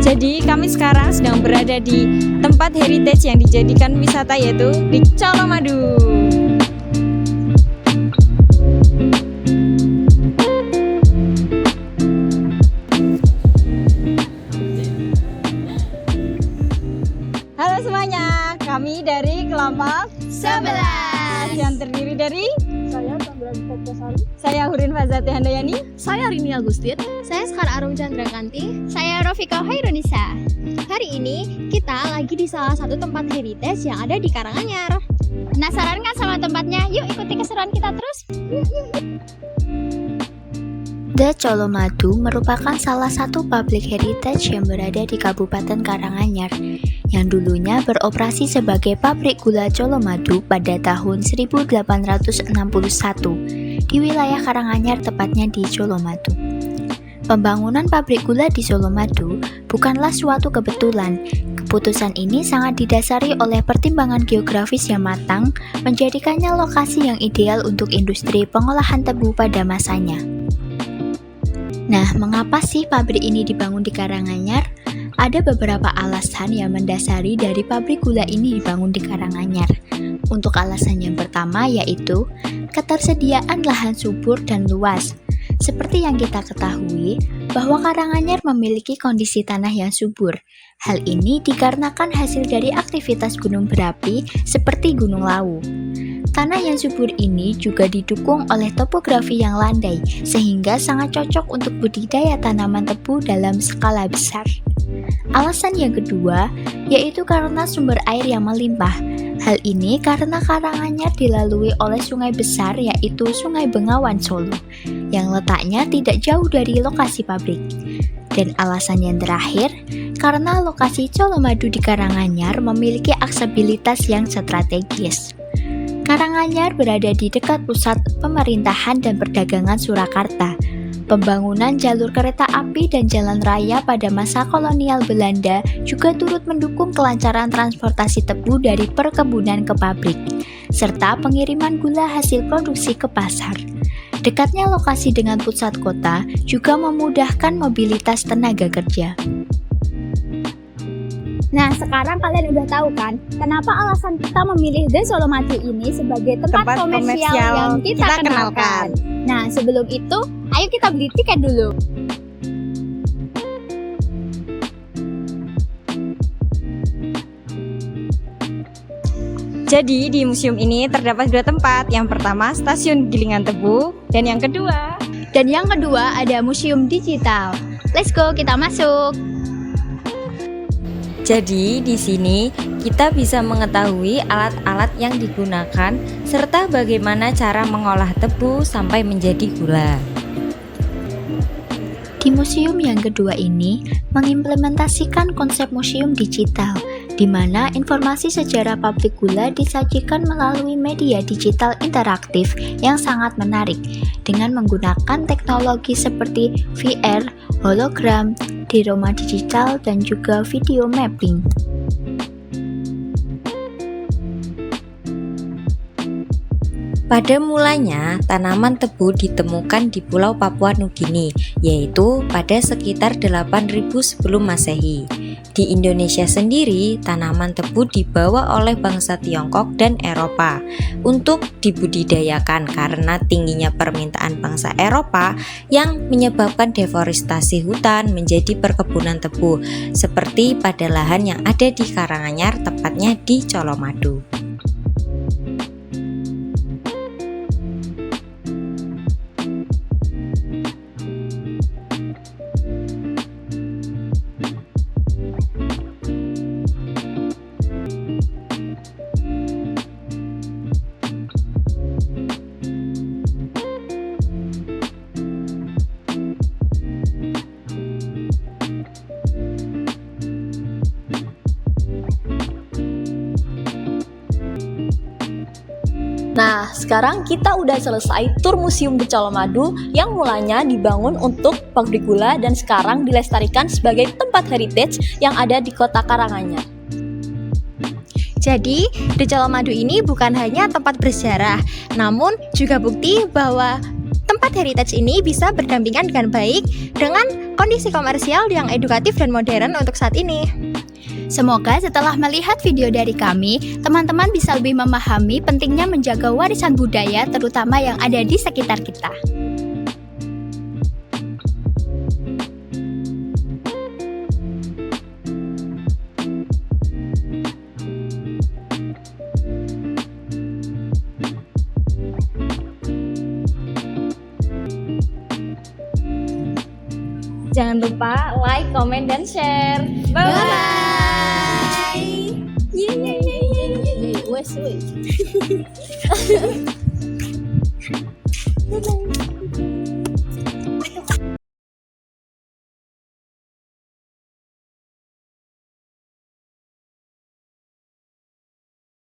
Jadi kami sekarang sedang berada di tempat heritage yang dijadikan wisata, yaitu di Colomadu. Halo semuanya, kami dari kelompok 11 yang terdiri dari Saya Chandra Fokusari. saya Hurin Fazati Handayani, Saya Rini Agustin. Saya Sekar Arum Candrakanti. Saya Rofika Hairunisa. Hari ini kita lagi di salah satu tempat heritage yang ada di Karanganyar. Penasaran kan sama tempatnya? Yuk ikuti keseruan kita terus. The Colomadu merupakan salah satu public heritage yang berada di Kabupaten Karanganyar yang dulunya beroperasi sebagai pabrik gula Colomadu pada tahun 1861 di wilayah Karanganyar, tepatnya di Colomadu. Pembangunan pabrik gula di Colomadu bukanlah suatu kebetulan. Keputusan ini sangat didasari oleh pertimbangan geografis yang matang, menjadikannya lokasi yang ideal untuk industri pengolahan tebu pada masanya. Nah, mengapa sih pabrik ini dibangun di Karanganyar? Ada beberapa alasan yang mendasari dari pabrik gula ini dibangun di Karanganyar. Untuk alasan yang pertama yaitu ketersediaan lahan subur dan luas. Seperti yang kita ketahui, bahwa Karanganyar memiliki kondisi tanah yang subur. Hal ini dikarenakan hasil dari aktivitas gunung berapi seperti Gunung Lawu. Tanah yang subur ini juga didukung oleh topografi yang landai, sehingga sangat cocok untuk budidaya tanaman tebu dalam skala besar. Alasan yang kedua, yaitu karena sumber air yang melimpah. Hal ini karena Karanganyar dilalui oleh sungai besar, yaitu Sungai Bengawan Solo, yang letaknya tidak jauh dari lokasi pabrik. Dan alasan yang terakhir, karena lokasi Colomadu di Karanganyar memiliki aksesibilitas yang strategis. Karanganyar berada di dekat pusat pemerintahan dan perdagangan Surakarta. Pembangunan jalur kereta api dan jalan raya pada masa kolonial Belanda juga turut mendukung kelancaran transportasi tebu dari perkebunan ke pabrik, serta pengiriman gula hasil produksi ke pasar. Dekatnya lokasi dengan pusat kota juga memudahkan mobilitas tenaga kerja. Nah, sekarang kalian udah tahu kan kenapa alasan kita memilih The Colomadu ini sebagai tempat komersial yang kita kenalkan. Nah, sebelum itu, ayo kita beli tiket dulu. Jadi di museum ini terdapat dua tempat. Yang pertama Stasiun Gilingan Tebu, dan yang kedua ada museum digital. Let's go, kita masuk. Jadi di sini kita bisa mengetahui alat-alat yang digunakan serta bagaimana cara mengolah tebu sampai menjadi gula. Di museum yang kedua ini mengimplementasikan konsep museum digital, di mana informasi sejarah pabrik gula disajikan melalui media digital interaktif yang sangat menarik dengan menggunakan teknologi seperti VR, hologram, diorama digital, dan juga video mapping. Pada mulanya, tanaman tebu ditemukan di Pulau Papua Nugini, yaitu pada sekitar 8000 sebelum Masehi. Di Indonesia sendiri, tanaman tebu dibawa oleh bangsa Tiongkok dan Eropa untuk dibudidayakan karena tingginya permintaan bangsa Eropa yang menyebabkan deforestasi hutan menjadi perkebunan tebu, seperti pada lahan yang ada di Karanganyar, tepatnya di Colomadu. sekarang kita udah selesai tur Museum di Colomadu yang mulanya dibangun untuk pabrik gula dan sekarang dilestarikan sebagai tempat heritage yang ada di kota Karanganyar. Jadi, di Colomadu ini bukan hanya tempat bersejarah, namun juga bukti bahwa tempat heritage ini bisa berdampingan dengan baik dengan kondisi komersial yang edukatif dan modern untuk saat ini. Semoga setelah melihat video dari kami, teman-teman bisa lebih memahami pentingnya menjaga warisan budaya terutama yang ada di sekitar kita. Jangan lupa like, comment, dan share. Bye-bye. Wes.